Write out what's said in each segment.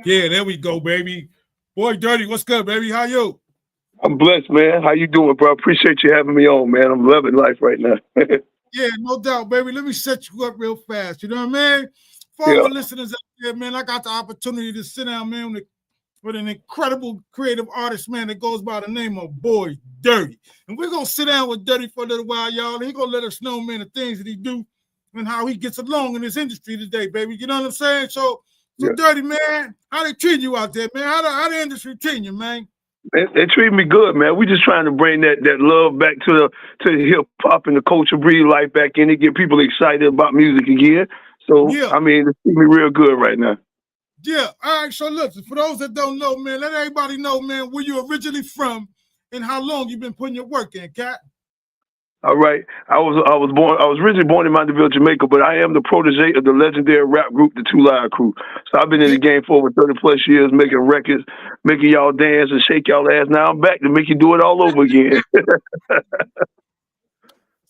Yeah, there we go, baby. Boy, Dirty, what's good, baby? How you? I'm blessed, man. How you doing, bro? Appreciate you having me on, man. I'm loving life right now. Yeah, no doubt, baby. Let me set you up real fast. You know what I mean? For all Yeah, my listeners out there, man, I got the opportunity to sit down, man, with an incredible creative artist, man, that goes by the name of Boy Dirty. And we're going to sit down with Dirty for a little while, y'all. And he's going to let us know, man, the things that he do and how he gets along in this industry today, baby. You know what I'm saying? So yeah. Dirty, man, how they treat you out there, man? How the industry treating you, man? They treat me good, man. We just trying to bring that love back to the hip hop and the culture, breathe life back in it, get people excited about music again. So Yeah. I mean, they treat me real good right now. Yeah. All right. So listen, for those that don't know, man, let everybody know, man, where you originally from and how long you been putting your work in, Cat. All right. I was originally born in Monteville, Jamaica, but I am the protege of the legendary rap group, the Two Live Crew. So I've been in Yeah. the game for over 30 plus years, making records, making y'all dance and shake y'all ass. Now I'm back to make you do it all over again.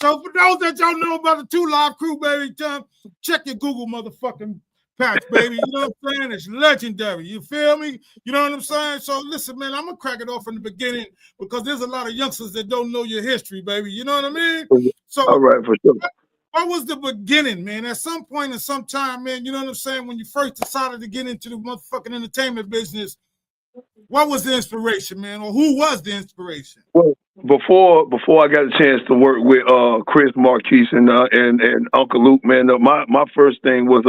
So for those that don't know about the Two Live Crew, baby, check your Google motherfucking patch, baby. You know what I'm saying? It's legendary. You feel me? You know what I'm saying? So listen, man, I'm gonna crack it off from the beginning because there's a lot of youngsters that don't know your history, baby. You know what I mean? All So right, for sure. what was the beginning, man? At some point in some time, man, you know what I'm saying? When you first decided to get into the motherfucking entertainment business, what was the inspiration, man? Or who was the inspiration? Well, before I got a chance to work with Chris Marquise and Uncle Luke, man, my first thing was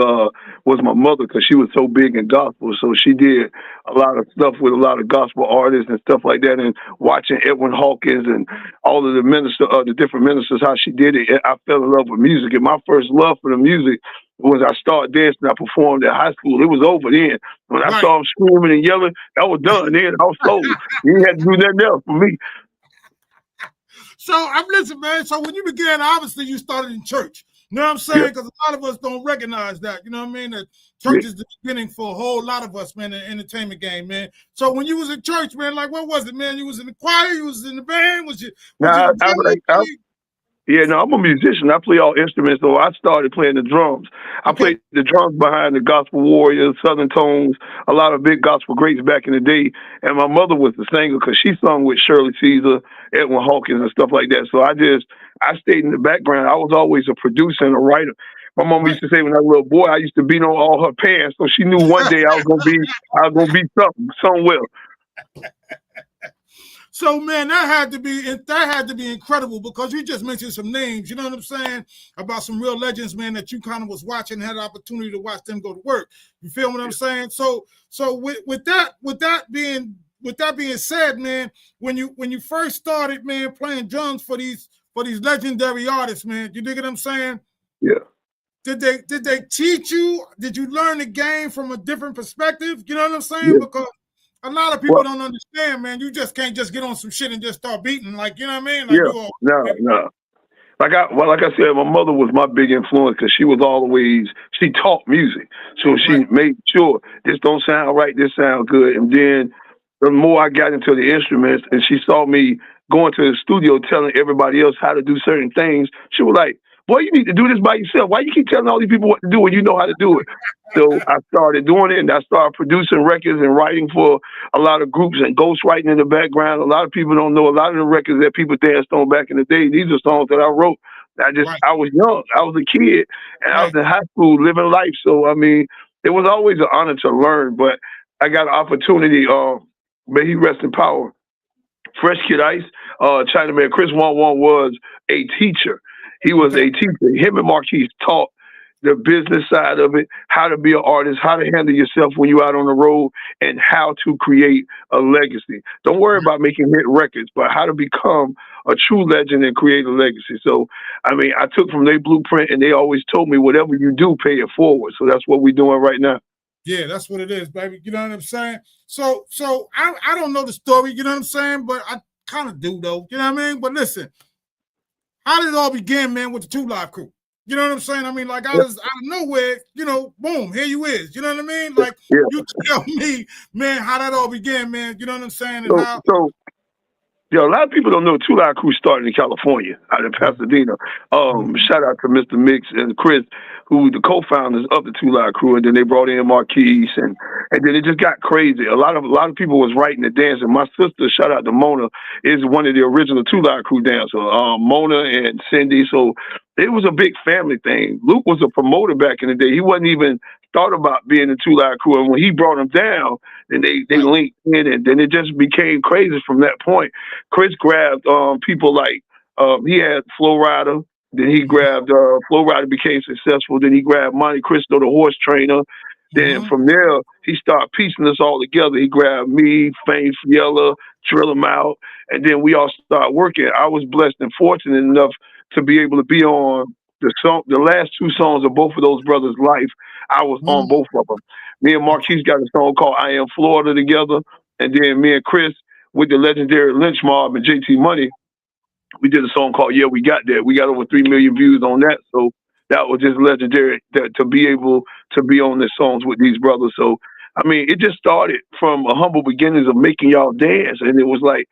my mother because she was so big in gospel, so she did a lot of stuff with a lot of gospel artists and stuff like that, and watching Edwin Hawkins and all of the different ministers how she did it, I fell in love with music, and my first love for the music was I started dancing. I performed at high school. It was over then. When I Right. saw them screaming and yelling, that was done. Then I was sold. You ain't had to do nothing else for me. So I'm listening, man. So when you began, obviously you started in church. You know what I'm Yeah, saying? Because a lot of us don't recognize that. You know what I mean? That yeah. church is the beginning for a whole lot of us, man, in the entertainment game, man. So when you was in church, man, like what was it, man? You was in the choir, you was in the band, was you Now, the drummer? yeah, no, I'm a musician. I play all instruments, so I started playing the drums. I Okay. played the drums behind the Gospel Warriors, Southern Tones, a lot of big gospel greats back in the day. And my mother was the singer because she sung with Shirley Caesar, Edwin Hawkins, and stuff like that. So I stayed in the background. I was always a producer and a writer. My mom Right. used to say when I was a little boy, I used to beat on all her pants, so she knew one day I was gonna be something, somewhere. So man, that had to be incredible because you just mentioned some names, you know what I'm saying, about some real legends, man, that you kind of was watching, had the opportunity to watch them go to work. You feel what I'm saying? So with that being said, man, when you first started, man, playing drums for these legendary artists, man, you dig what I'm saying? Yeah, Did they teach you? Did you learn the game from a different perspective? You know what I'm saying? yeah. Because a lot of people Well, don't understand, man. You just can't just get on some shit and just start beating, like you know what I mean? Like yeah. do all, No, baby. no. Like I said, my mother was my big influence because she taught music, so Right, she made sure this don't sound right, this sound good, and then the more I got into the instruments, and she saw me going to the studio telling everybody else how to do certain things, she was like, "Boy, you need to do this by yourself. Why you keep telling all these people what to do when you know how to do it?" So I started doing it, and I started producing records and writing for a lot of groups and ghostwriting in the background. A lot of people don't know a lot of the records that people danced on back in the day. These are songs that I wrote. right, I was young, I was a kid, and I was right, in high school living life. So I mean, it was always an honor to learn. But I got an opportunity. May he rest in power. Fresh Kid Ice, Chinaman Chris One was a teacher. He was okay, a teacher. Him and Marquise taught the business side of it, how to be an artist, how to handle yourself when you're out on the road, and how to create a legacy. Don't worry right. about making hit records, but how to become a true legend and create a legacy. So, I mean, I took from their blueprint, and they always told me, whatever you do, pay it forward. So that's what we're doing right now. Yeah, that's what it is, baby. You know what I'm saying? So I don't know the story, you know what I'm saying, but I kind of do though. You know what I mean? But listen, how did it all begin, man, with the Two Live Crew? You know what I'm saying? I mean, like Yeah, out of nowhere, boom, here you is. You know what I mean? Like yeah. you tell me, man, how that all began, man. You know what I'm saying? And So, how so Yeah, a lot of people don't know Two Live Crew started in California, out in Pasadena. Shout out to Mr. Mix and Chris, who the co-founders of the Two Live Crew, and then they brought in Marquise, and then it just got crazy. A lot of people was writing and dancing. My sister, shout out to Mona, is one of the original Two Live Crew dancers. Mona and Cindy. So it was a big family thing. Luke was a promoter back in the day. He wasn't even thought about being a Two Live Crew, and when he brought him down, then they linked in, and then it just became crazy from that point. Chris grabbed people like he had Flo Rida. Then he grabbed Flo Rida became successful. Then he grabbed Monte Cristo, the horse trainer. Then from there he started piecing us all together. He grabbed me, Fame Fiella, Drill him out, and then we all started working. I was blessed and fortunate enough to be able to be on the last two songs of both of those brothers' life. I was on both of them. Me and Marquise got a song called "I Am Florida" together, and then me and Chris with the legendary Lynch Mob and JT Money, we did a song called "Yeah, We Got That." We got over 3 million views on that, so that was just legendary to be able to be on the songs with these brothers. So I mean, it just started from a humble beginnings of making y'all dance, and it was like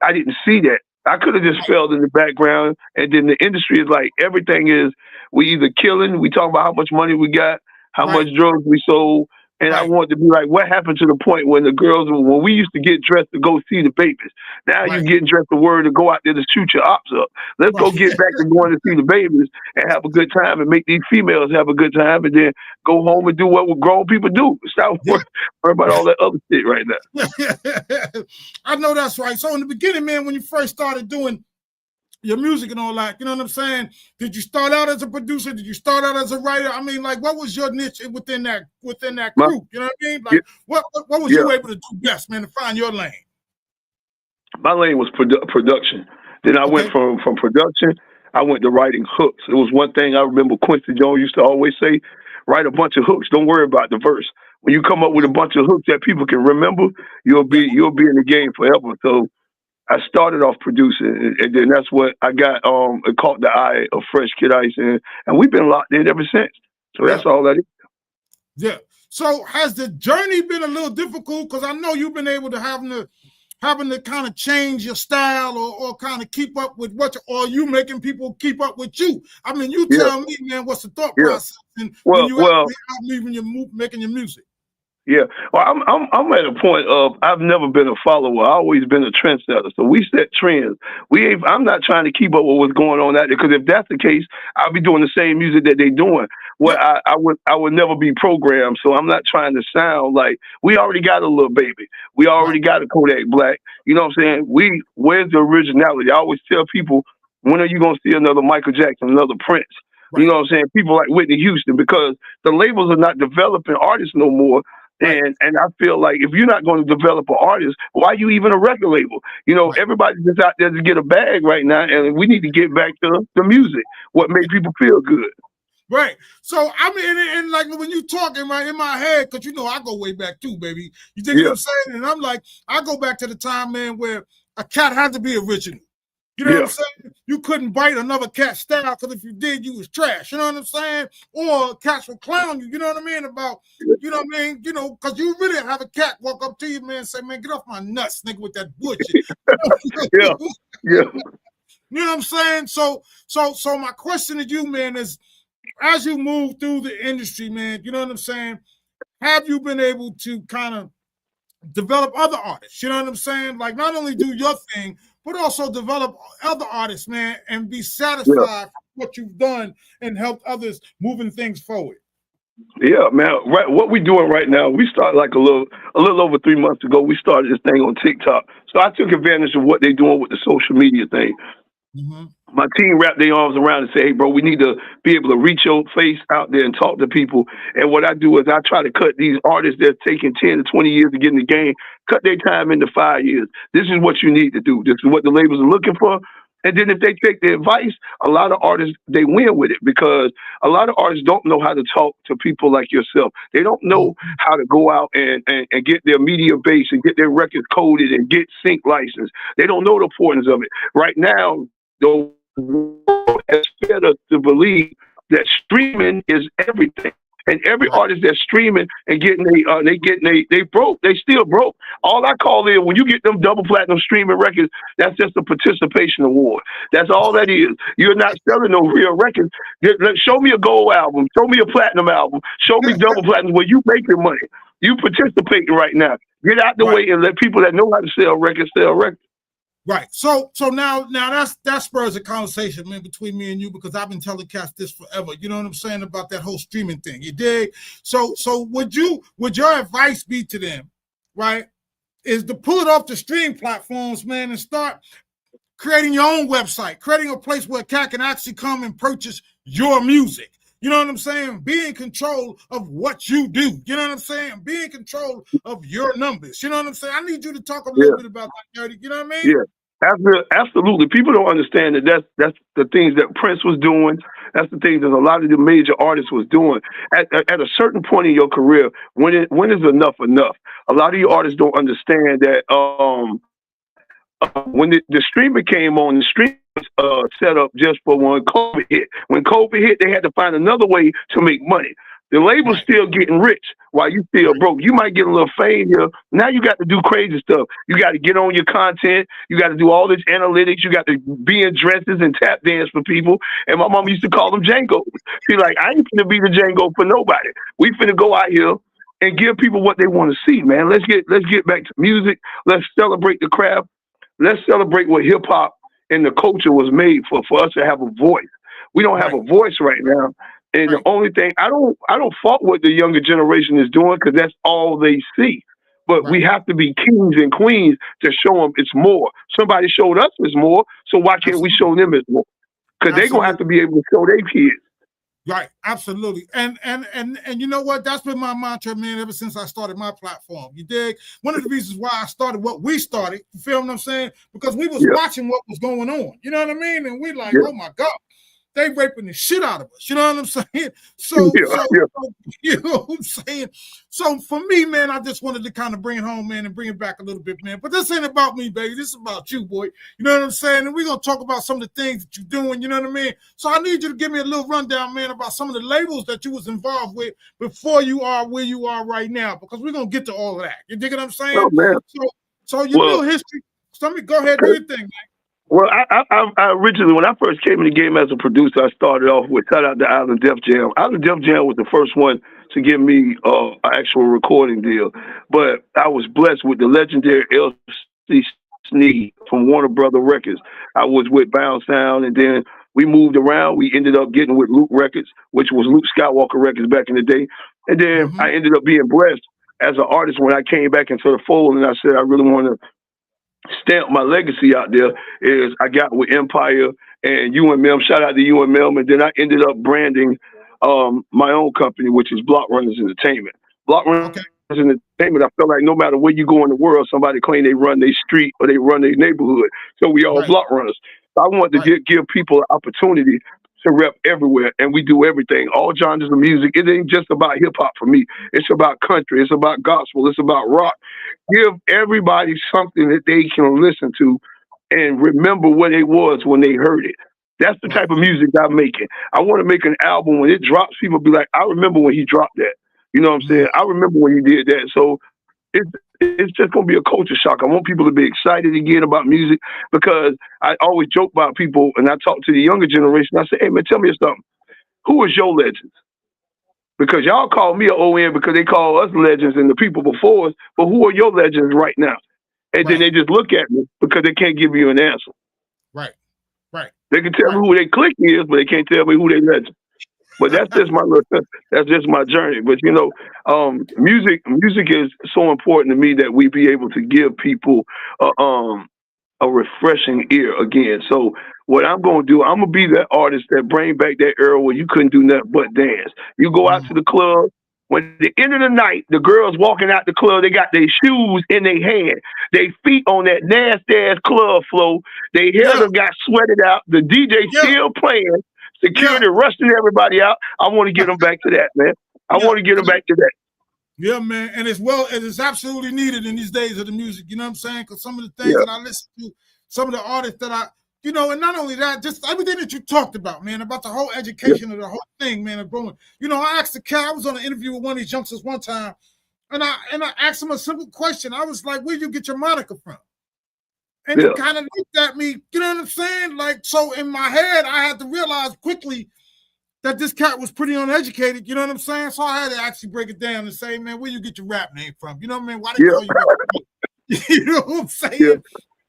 I didn't see that. I could have just felt in the background, and then the industry is like everything is we either killing, we talk about how much money we got, how much drugs we sold, and I wanted to be like, what happened to the point when the girls, when we used to get dressed to go see the babies, now you getting dressed to word to go out there to shoot your ops up. Let's go get back to going to see the babies and have a good time and make these females have a good time, and then go home and do what grown people do. Stop worrying about all that other shit right now. I know that's right. So in the beginning, man, when you first started doing your music and all that, you know what I'm saying? Did you start out as a producer? Did you start out as a writer? I mean, like, what was your niche within that group? You know what I mean? Like, what was you able to do best, man, to find your lane? My lane was production. Then I went from production, I went to writing hooks. It was one thing I remember Quincy Jones used to always say, write a bunch of hooks. Don't worry about the verse. When you come up with a bunch of hooks that people can remember, you'll be in the game forever. So I started off producing, and then that's what I got. It caught the eye of Fresh Kid Ice, and we've been locked in ever since. So that's all that is. Yeah. So has the journey been a little difficult? Because I know you've been able to having to kind of change your style or kind of keep up with or you making people keep up with you. I mean, you tell me, man, what's the thought process when you out making your music? Yeah, well, I'm at a point of I've never been a follower. I've always been a trendsetter. So we set trends. I'm not trying to keep up with what's going on out there, because if that's the case, I'll be doing the same music that they're doing. Well, I would never be programmed. So I'm not trying to sound like we already got a Little Baby. We already got a Kodak Black. You know what I'm saying? Where's the originality? I always tell people, when are you gonna see another Michael Jackson, another Prince? You know what I'm saying? People like Whitney Houston, because the labels are not developing artists no more. And I feel like if you're not going to develop an artist, why are you even a record label? You know, everybody's just out there to get a bag right now, and we need to get back to the music, what made people feel good. Right. So I mean, and like when you talking right in my head, because you know I go way back too, baby. You think what I'm saying? And I'm like, I go back to the time, man, where a cat had to be original. You know what I'm saying? You couldn't bite another cat's style, because if you did, you was trash. You know what I'm saying? Or cats will clown you. You know what I mean? About, you know what I mean? You know, because you really have a cat walk up to you, man, and say, man, get off my nuts, nigga, with that bullshit. Yeah. You know what I'm saying? So my question to you, man, is as you move through the industry, man, you know what I'm saying? Have you been able to kind of develop other artists? You know what I'm saying? Like, not only do your thing, but also develop other artists, man, and be satisfied with what you've done and help others moving things forward. Yeah, man. Right, what we're doing right now, we started like a little over 3 months ago. We started this thing on TikTok. So I took advantage of what they're doing with the social media thing. My team wrapped their arms around and say, hey, bro, we need to be able to reach your face out there and talk to people. And what I do is I try to cut these artists that's taking 10 to 20 years to get in the game, cut their time into 5 years. This is what you need to do. This is what the labels are looking for. And then if they take the advice, a lot of artists, they win with it, because a lot of artists don't know how to talk to people like yourself. They don't know how to go out and get their media base and get their records coded and get sync license. They don't know the importance of it. Right now, the world has fed us to believe that streaming is everything. And And every artist that's streaming and getting they broke, they still broke. All I call it, when you get them double platinum streaming records, that's just a participation award. That's all that is. You're not selling no real records. Show me a gold album. Show me a platinum album. Show me double platinum where you making money. You participating right now. Get out the way and let people that know how to sell records sell records. Right. So now that spurs a conversation, man, between me and you, because I've been telling cats this forever. You know what I'm saying about that whole streaming thing. You dig? So would your advice be to them, right, is to pull it off the stream platforms, man, and start creating your own website, creating a place where a cat can actually come and purchase your music. You know what I'm saying? Be in control of what you do. You know what I'm saying? Be in control of your numbers. You know what I'm saying? I need you to talk a little bit about that, Dirty. You know what I mean? Yeah. Absolutely. People don't understand that that's the things that Prince was doing. That's the things that a lot of the major artists was doing. At a certain point in your career, when is enough enough? A lot of you artists don't understand that when the streamer came on, the stream was set up just for when COVID hit. When COVID hit, they had to find another way to make money. The label's still getting rich while you still broke. You might get a little fame here. Now you got to do crazy stuff. You got to get on your content. You got to do all this analytics. You got to be in dresses and tap dance for people. And my mom used to call them Django. She's like, I ain't finna be the Django for nobody. We finna go out here and give people what they want to see, man. Let's get back to music. Let's celebrate the craft. Let's celebrate what hip hop and the culture was made for us to have a voice. We don't have a voice right now. And the only thing, I don't fault what the younger generation is doing, because that's all they see. But we have to be kings and queens to show them it's more. Somebody showed us it's more, so why can't we show them it's more? Because they're going to have to be able to show their kids. Right, absolutely. And you know what? That's been my mantra, man, ever since I started my platform. You dig? One of the reasons why I started what we started, you feel what I'm saying? Because we was watching what was going on. You know what I mean? And we like, oh my God. They raping the shit out of us. You know what I'm saying? So you know what I'm saying? So for me, man, I just wanted to kind of bring it home, man, and bring it back a little bit, man. But this ain't about me, baby. This is about you, boy. You know what I'm saying? And we're going to talk about some of the things that you're doing, you know what I mean? So I need you to give me a little rundown, man, about some of the labels that you was involved with before you are where you are right now, because we're going to get to all of that. You dig what I'm saying? Oh, man. So your little history. So go ahead, do your thing, man. Well, I originally, when I first came in the game as a producer, I started off with shout out to Island Def Jam. Island Def Jam was the first one to give me an actual recording deal. But I was blessed with the legendary L.C. Sneed from Warner Brother Records. I was with Bound Sound, and then we moved around. We ended up getting with Luke Records, which was Luke Skywalker Records back in the day. And then I ended up being blessed as an artist when I came back into the fold, and I said I really want to stamp my legacy out there. Is I got with Empire and UMM, shout out to UMM, and then I ended up branding my own company, which is Block Runners Entertainment. Block Runners Entertainment, I feel like no matter where you go in the world, somebody claim they run their street or they run their neighborhood. So we all block runners. So I want to give people an opportunity to rep everywhere, and we do everything, all genres of music. It ain't just about hip hop for me. It's about country. It's about gospel. It's about rock. Give everybody something that they can listen to and remember what it was when they heard it. That's the type of music I'm making. I want to make an album when it drops, people be like, I remember when he dropped that. You know what I'm saying? I remember when he did that. So it's just going to be a culture shock. I want people to be excited again about music, because I always joke about people, and I talk to the younger generation. I say, hey, man, tell me something. Who is your legends? Because y'all call me an ON because they call us legends and the people before us, but who are your legends right now? And then they just look at me because they can't give you an answer. Right. They can tell me who their clique is, but they can't tell me who they legend. But that's just my journey. But you know, music is so important to me that we be able to give people a refreshing ear again. So what I'm going to do, I'm going to be that artist that bring back that era where you couldn't do nothing but dance. You go out to the club. When at the end of the night, the girls walking out the club, they got their shoes in their hand, they feet on that nasty ass club floor, their hair done got sweated out, the DJ still playing, security rushing everybody out. I want to get them back to that, man. I want to get them back to that. Yeah, man, and it's absolutely needed in these days of the music. You know what I'm saying? Because some of the things that I listen to, some of the artists that you know, and not only that, just everything that you talked about, man, about the whole education of the whole thing, man, of growing. You know, I asked the cat, I was on an interview with one of these youngsters one time, and I asked him a simple question. I was like, where'd you get your moniker from? And he kind of looked at me, you know what I'm saying? Like, so in my head, I had to realize quickly that this cat was pretty uneducated, you know what I'm saying? So I had to actually break it down and say, man, where you get your rap name from? You know what I mean? Why they call you you know what I'm saying? You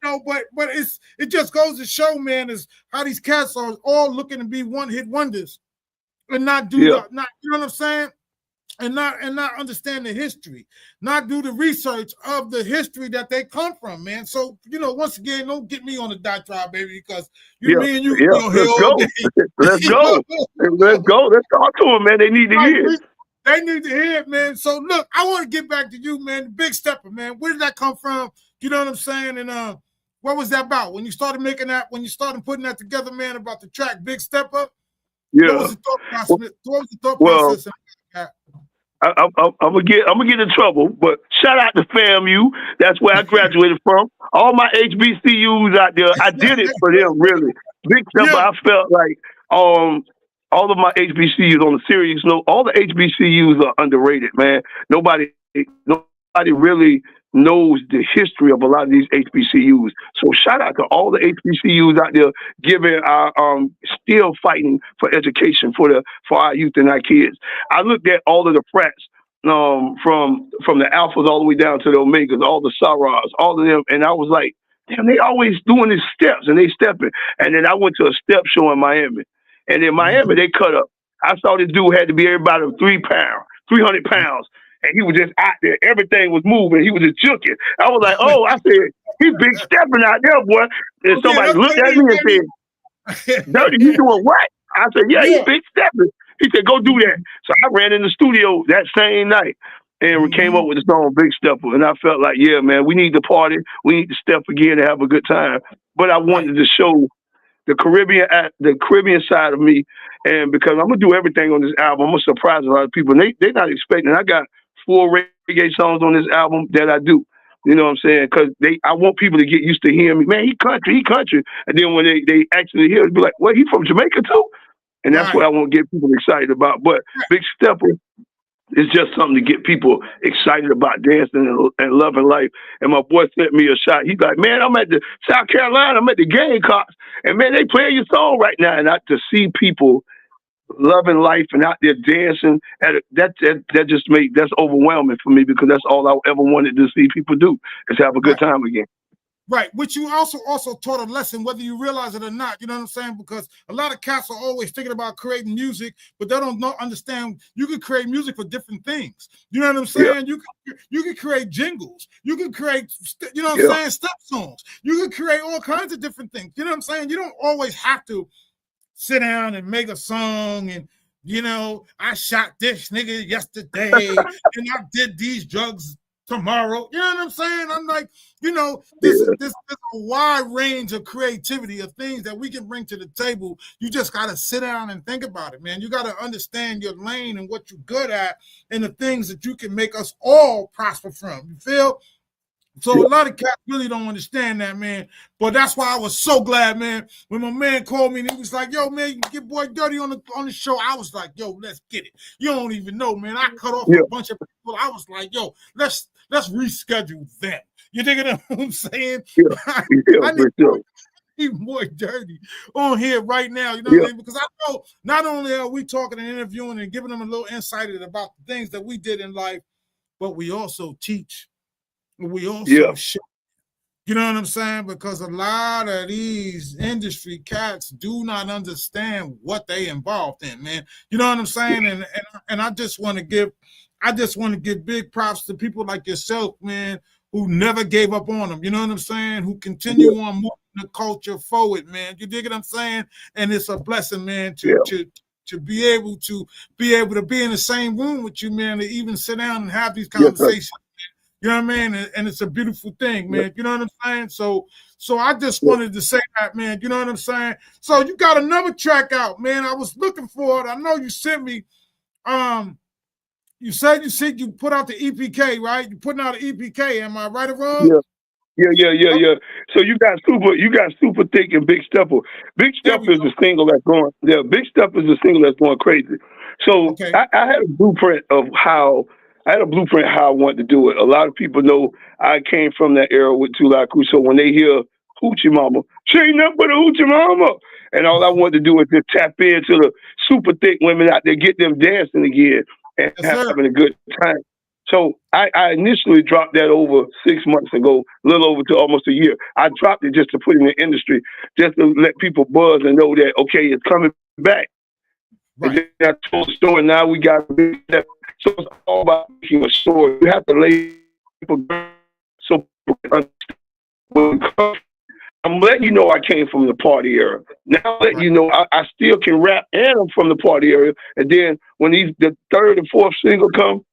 know, but it just goes to show, man, is how these cats are all looking to be one-hit wonders and not do not, you know what I'm saying? And not understand the history, not do the research of the history that they come from, man. So, you know, once again, don't get me on the diatribe, baby, because me and you on here all day. Let's go. Let's go. Let's talk to them, man. They need to hear it. They need to hear it, man. So look, I want to get back to you, man. The Big Stepper, man. Where did that come from? You know what I'm saying? And what was that about? When you started making that, when you started putting that together, man, about the track Big Stepper? Yeah. What was the thought process? What was the thought process in that? I'm gonna get in trouble, but shout out to FAMU. That's where I graduated from. All my HBCUs out there, I did it for them, really. Big Stepper, I felt like all of my HBCUs, on a serious note, all the HBCUs are underrated, man. Nobody really knows the history of a lot of these HBCUs. So shout out to all the HBCUs out there giving our still fighting for education for our youth and our kids. I looked at all of the frats from the alphas all the way down to the omegas, all the sorors, all of them, and I was like, damn, they always doing these steps and they stepping. And then I went to a step show in Miami, and in Miami they cut up. I saw this dude had to be everybody 300 pounds. And he was just out there. Everything was moving. He was just juking. I was like, oh, I said, he big stepping out there, boy. And somebody looked at me and said, Dirty, you doing what? I said, yeah, he big stepping. He said, go do that. So I ran in the studio that same night and we came up with the song Big Stepper. And I felt like, yeah, man, we need to party. We need to step again and have a good time. But I wanted to show the Caribbean side of me. And because I'm going to do everything on this album, I'm going to surprise a lot of people. And they're not expecting. I got 4 reggae songs on this album that I do. You know what I'm saying? Because I want people to get used to hearing me. Man, he country. And then when they actually hear it, be like, well, he from Jamaica too? And that's what I want to get people excited about. But Big Stepper is just something to get people excited about dancing and loving life. And my boy sent me a shot. He's like, man, I'm at the South Carolina. I'm at the Gamecocks. And, man, they playing your song right now. And to see people loving life and out there dancing, that's overwhelming for me, because that's all I ever wanted to see people do, is have a good time again. Right, which you also taught a lesson, whether you realize it or not. You know what I'm saying? Because a lot of cats are always thinking about creating music, but they don't understand you can create music for different things. You know what I'm saying? You can create jingles. You can create, you know what I'm saying, step songs. You can create all kinds of different things. You know what I'm saying? You don't always have to sit down and make a song and, you know, I shot this nigga yesterday and I did these drugs tomorrow. You know what I'm saying? I'm like, you know, this is a wide range of creativity, of things that we can bring to the table. You just got to sit down and think about it, man. You got to understand your lane and what you're good at and the things that you can make us all prosper from. You feel? So a lot of cats really don't understand that, man. But that's why I was so glad, man, when my man called me and he was like, yo, man, you can get Boy Dirty on the show. I was like, yo, let's get it. You don't even know, man. I cut off a bunch of people. I was like, yo, let's reschedule them. You dig what I'm saying? I need Boy Dirty on here right now. You know what I mean? Because I know not only are we talking and interviewing and giving them a little insight about the things that we did in life, but we also teach. We also show, you know what I'm saying? Because a lot of these industry cats do not understand what they involved in, man. You know what I'm saying? And I just want to give big props to people like yourself, man, who never gave up on them. You know what I'm saying? Who continue on moving the culture forward, man. You dig what I'm saying? And it's a blessing, man, to be able to be in the same room with you, man, to even sit down and have these conversations. You know what I mean? And it's a beautiful thing, man. You know what I'm saying? So I just wanted to say that, man. You know what I'm saying? So you got another track out, man. I was looking for it. I know you sent me. You said you put out the EPK, right? You're putting out an EPK. Am I right or wrong? Yeah. So you got super thick and big stepper. Big There step we is go. the single that's going. Yeah, big step is the single that's going crazy. So Okay. I had a blueprint of how I had a blueprint how I wanted to do it. A lot of people know I came from that era with Tula Cruz. So when they hear Hoochie Mama, she ain't nothing but a Hoochie Mama. And all I wanted to do is just tap into the super thick women out there, get them dancing again and Yes, having sir. a good time. So I initially dropped that over 6 months ago, a little over to almost a year. I dropped it just to put in the industry, just to let people buzz and know that okay, it's coming back. And then Right. I told the story. Now we got a big step. So it's all about making a story. You have to lay people down so people can understand. I'm letting you know I came from the party era. Now I'm letting Right. you know I still can rap and I'm from the party area. And then when the third and fourth single come,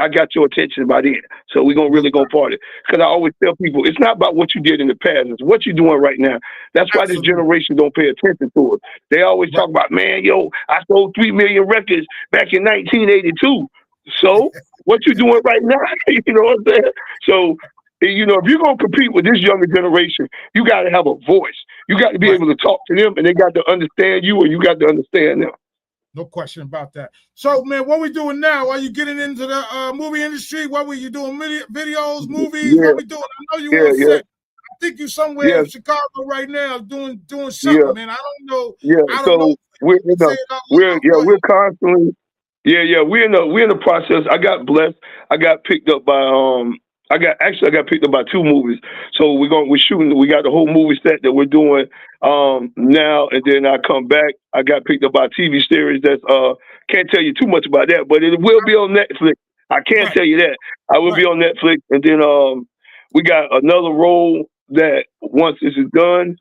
I got your attention by then. So we're gonna Yes, really go party. Because I always tell people it's not about what you did in the past, it's what you're doing right now. That's why this absolutely. generation don't pay attention to it. They always Right. talk about, man, yo, I sold 3 million records back in 1982. So what you doing right now? You know what I'm saying? So if you're gonna compete with this younger generation, you got to have a voice. You got to be Right. able to talk to them, and they got to understand you, or you got to understand them. No question about that. So, man, what we doing now? Are you getting into the movie industry? What were you doing? Videos, movies? Yeah, What we doing? I know you yeah, on yeah, set. I think you somewhere yeah, in Chicago right now doing yeah. something, man. I don't know. Yeah, I don't know so if you can say it out loud. Go we're ahead. constantly we're in the process. I got blessed. I got picked up by I got picked up by two movies. So we're shooting. We got the whole movie set that we're doing now, and then I come back. I got picked up by a TV series that's can't tell you too much about that, but it will be on Netflix. I can't Right, tell you that. I will be right, on Netflix, and then we got another role that once this is done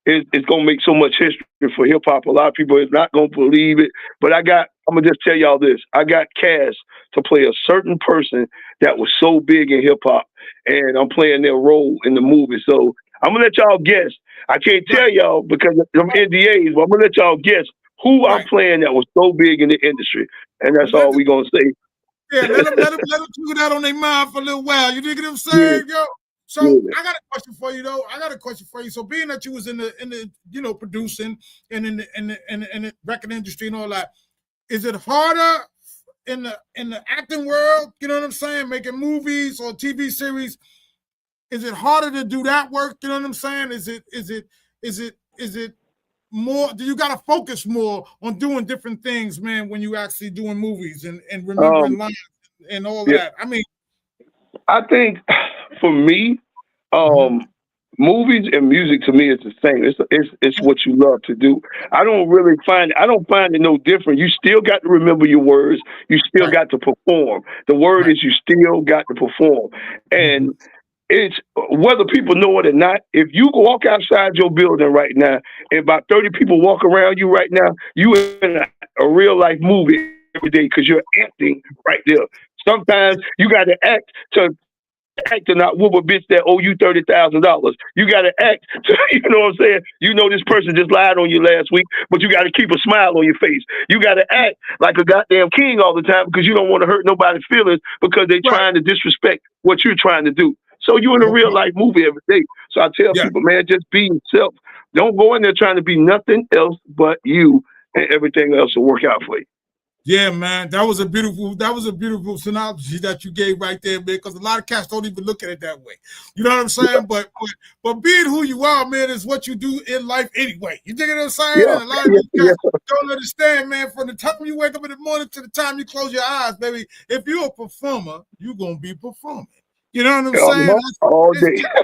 it's gonna make so much history for hip hop. A lot of people is not gonna believe it, but I'm gonna just tell y'all this. I got cast to play a certain person that was so big in hip hop, and I'm playing their role in the movie. So I'm gonna let y'all guess. I can't right, tell y'all because of right, NDAs, but I'm gonna let y'all guess who I'm right. playing that was so big in the industry, and that's Let all we gonna say. Yeah, let them keep that on their mind for a little while. You dig what I'm Yeah, saying, yo? So yeah. I got a question for you though. I got a question for you. So being that you was in the producing and in the record industry and all that, is it harder in the acting world? You know what I'm saying? Making movies or TV series. Is it harder to do that work? You know what I'm saying? Is it more? Do you got to focus more on doing different things, man, when you actually doing movies and remembering Um, lines and all of yeah. that? I mean, I think for me, mhm, um, movies and music to me is the same. It's what you love to do. I don't find it no different. You still got to remember your words. You still right, got to perform. The word right, is you still got to perform. mhm, And it's whether people know it or not. If you walk outside your building right now and about 30 people walk around you right now, you in a real life movie every day because you're acting right there. Sometimes you got to act to not whoop a bitch that owe you $30,000. You got to act to, you know what I'm saying? You know this person just lied on you last week, but you got to keep a smile on your face. You got to act like a goddamn king all the time because you don't want to hurt nobody's feelings because they're right. trying to disrespect what you're trying to do. So you're in a No real problem. life movie every day. So I tell Yeah, people, man, just be yourself. Don't go in there trying to be nothing else but you, and everything else will work out for you. yeah, man. That was a beautiful synopsis that you gave right there, man. Because a lot of cats don't even look at it that way. You know what I'm Yeah, saying? But being who you are, man, is what you do in life anyway. You dig what I'm saying? yeah, And a lot of yeah, these cats yeah. don't understand, man. From the time you wake up in the morning to the time you close your eyes, baby. If you're a performer, you're gonna be performing. You know what I'm saying? All It's day. just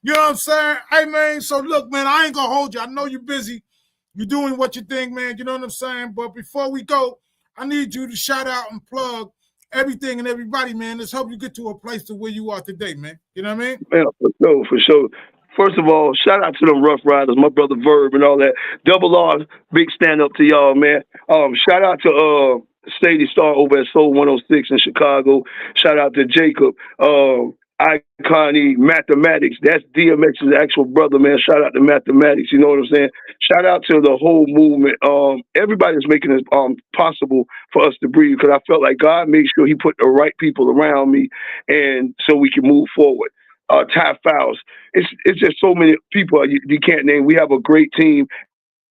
you know what I'm saying? Hey man, so look, man, I ain't gonna hold you. I know you're busy. You're doing what you think, man. You know what I'm saying? But before we go, I need you to shout out and plug everything and everybody, man. Let's help you get to a place to where you are today, man. You know what I mean? Yeah, for sure, for sure. First of all, shout out to them Rough Riders, my brother Verb and all that. Double R, big stand up to y'all, man. Shout out to Sadie Star over at Soul 106 in Chicago. Shout out to Jacob. Iconic Mathematics. That's DMX's actual brother, man. Shout out to Mathematics. You know what I'm saying? Shout out to the whole movement. Everybody's making it possible for us to breathe, because I felt like God made sure He put the right people around me, and so we can move forward. Ty Fouls. It's just so many people you can't name. We have a great team,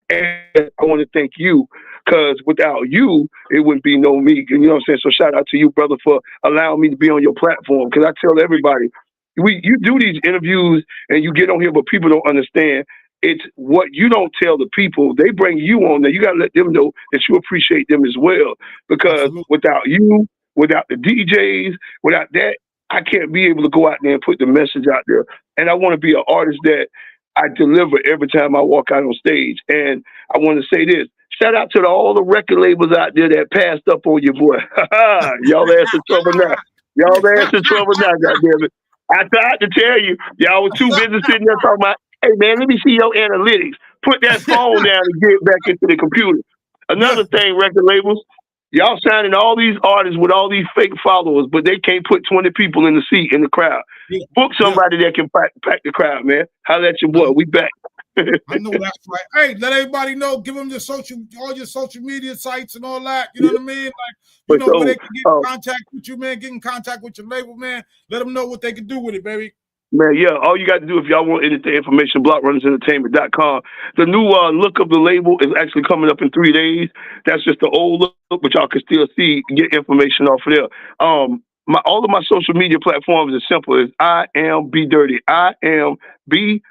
and I want to thank you, because without you, it wouldn't be no me. You know what I'm saying? So shout out to you, brother, for allowing me to be on your platform. Because I tell everybody, you do these interviews and you get on here, but people don't understand. It's what you don't tell the people. They bring you on there. You got to let them know that you appreciate them as well. Because Absolutely. without you, without the DJs, without that, I can't be able to go out there and put the message out there. And I want to be an artist that I deliver every time I walk out on stage. And I want to say this. Shout out to all the record labels out there that passed up on your boy. Y'all ass in trouble now. Y'all ass in trouble now, goddammit. I tried to tell you. Y'all was too busy sitting there talking about, hey, man, let me see your analytics. Put that phone down and get back into the computer. Another thing, record labels, y'all signing all these artists with all these fake followers, but they can't put 20 people in the seat in the crowd. Book somebody that can pack the crowd, man. Holla at your boy. We back. I know that's right. Hey, let everybody know. Give them all your social media sites and all that. You know what I mean? Like, you know, where they can get in contact with you, man. Get in contact with your label, man. Let them know what they can do with it, baby. Man, yeah, all you got to do if y'all want anything information, blockrunnersentertainment.com. The new look of the label is actually coming up in 3 days. That's just the old look, but y'all can still get information off of there. All of my social media platforms are simple as I am BOIDURTY. I am BDURTY.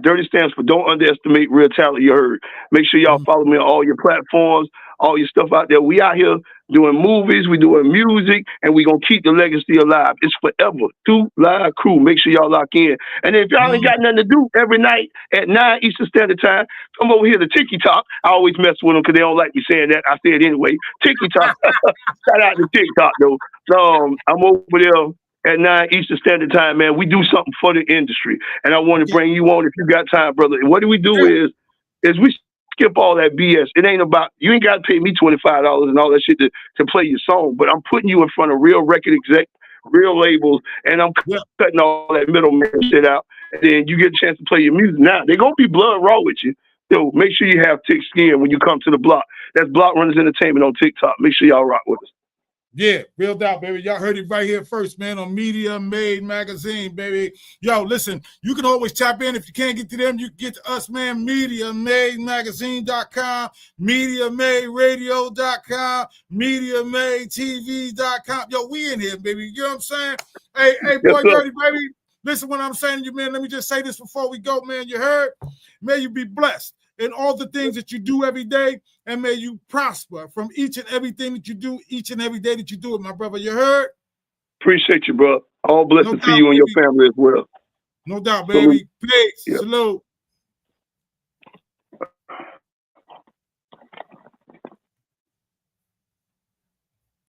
Dirty stands for don't underestimate real talent, you heard. Make sure y'all follow me on all your platforms, all your stuff out there. We out here doing movies, we doing music, and we gonna keep the legacy alive. It's forever. 2 Live Crew. Make sure y'all lock in. And if y'all ain't got nothing to do every night at 9 Eastern Standard Time, come over here to TikTok. I always mess with them because they don't like me saying that. I say it anyway. TikTok. Shout out to TikTok though. So I'm over there at 9 Eastern Standard Time, man. We do something for the industry. And I want to bring you on if you got time, brother. And what do we do is we skip all that BS. It ain't about, you ain't got to pay me $25 and all that shit to play your song, but I'm putting you in front of real record exec, real labels, and I'm cutting all that middleman shit out. And then you get a chance to play your music. Now, they're going to be blood raw with you. So make sure you have thick skin when you come to the block. That's Block Runners Entertainment on TikTok. Make sure y'all rock with us. Yeah, real doubt, baby. Y'all heard it right here first, man, on Media Made Magazine, baby. Yo, listen, you can always tap in. If you can't get to them, you can get to us, man. MediaMadeMagazine.com, MediaMadeRadio.com, MediaMadeTV.com. Yo, we in here, baby. You know what I'm saying? Hey, Boy Dirty, baby. Listen what I'm saying to you, man. Let me just say this before we go, man. You heard? May you be blessed in all the things that you do every day, and may you prosper from each and everything that you do each and every day that you do it, my brother. You heard? Appreciate you, bro. All blessings to you and your family as well. No doubt, baby. Peace. Yeah. Salute.